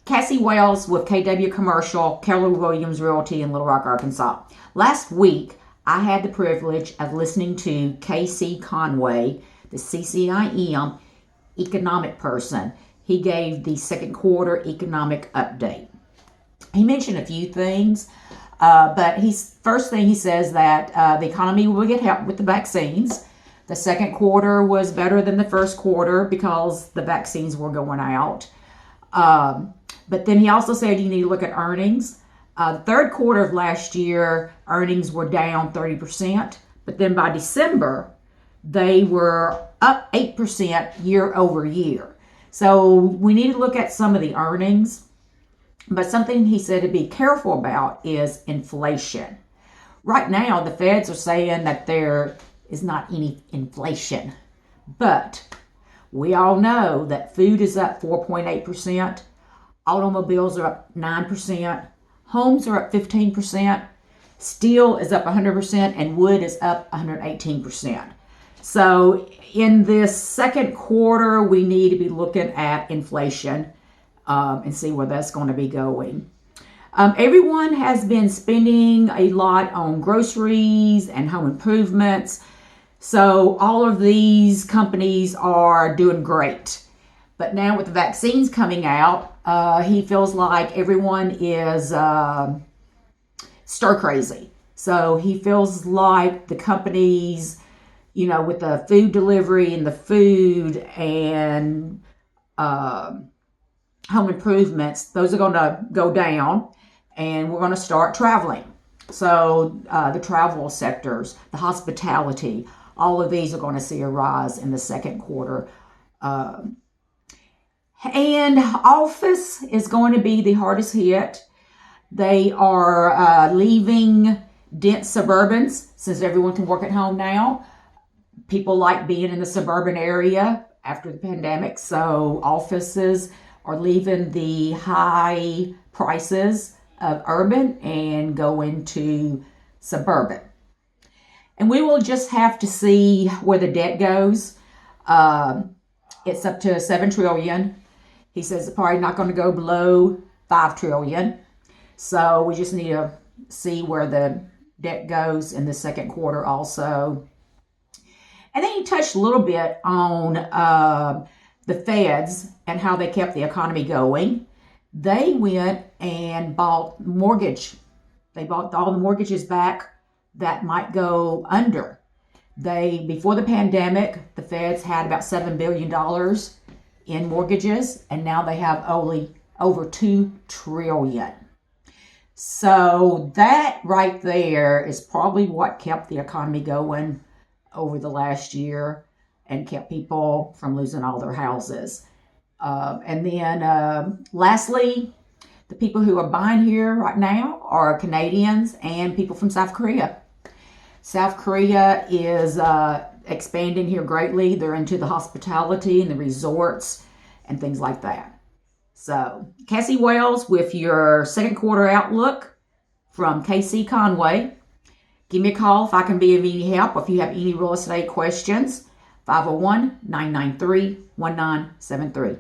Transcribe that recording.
Cassie Wells with KW Commercial, Keller Williams Realty in Little Rock, Arkansas. Last week, I had the privilege of listening to KC Conway, the CCIM economic person. He gave the second quarter economic update. He mentioned a few things, but first thing he says that the economy will get help with the vaccines. The second quarter was better than the first quarter because the vaccines were going out. But then he also said you need to look at earnings. The third quarter of last year, earnings were down 30%. But then by December, they were up 8% year over year. So we need to look at some of the earnings. But something he said to be careful about is inflation. Right now, the feds are saying that there is not any inflation. But we all know that food is up 4.8%. Automobiles are up 9%. Homes are up 15%. Steel is up 100%. And wood is up 118%. So in this second quarter, we need to be looking at inflation and see where that's going to be going. Everyone has been spending a lot on groceries and home improvements. So all of these companies are doing great. But now with the vaccines coming out, he feels like everyone is stir crazy. So he feels like the companies, with the food delivery and the food and home improvements, those are going to go down and we're going to start traveling. So the travel sectors, the hospitality, all of these are going to see a rise in the second quarter. And office is going to be the hardest hit. They are leaving dense suburbans since everyone can work at home now. People like being in the suburban area after the pandemic. So offices are leaving the high prices of urban and going to suburban. And we will just have to see where the debt goes. It's up to $7 trillion. He says it's probably not going to go below $5 trillion. So we just need to see where the debt goes in the second quarter also. And then he touched a little bit on the feds and how they kept the economy going. They went and bought mortgage. They bought all the mortgages back that might go under. Before the pandemic, the feds had about $7 billion in mortgages, and now they have only over $2 trillion. So that right there is probably what kept the economy going over the last year and kept people from losing all their houses. And then lastly, the people who are buying here right now are Canadians and people from South Korea. South Korea is expanding here greatly. They're into the hospitality and the resorts and things like that. So, Cassie Wells with your second quarter outlook from KC Conway. Give me a call if I can be of any help or if you have any real estate questions. 501-993-1973.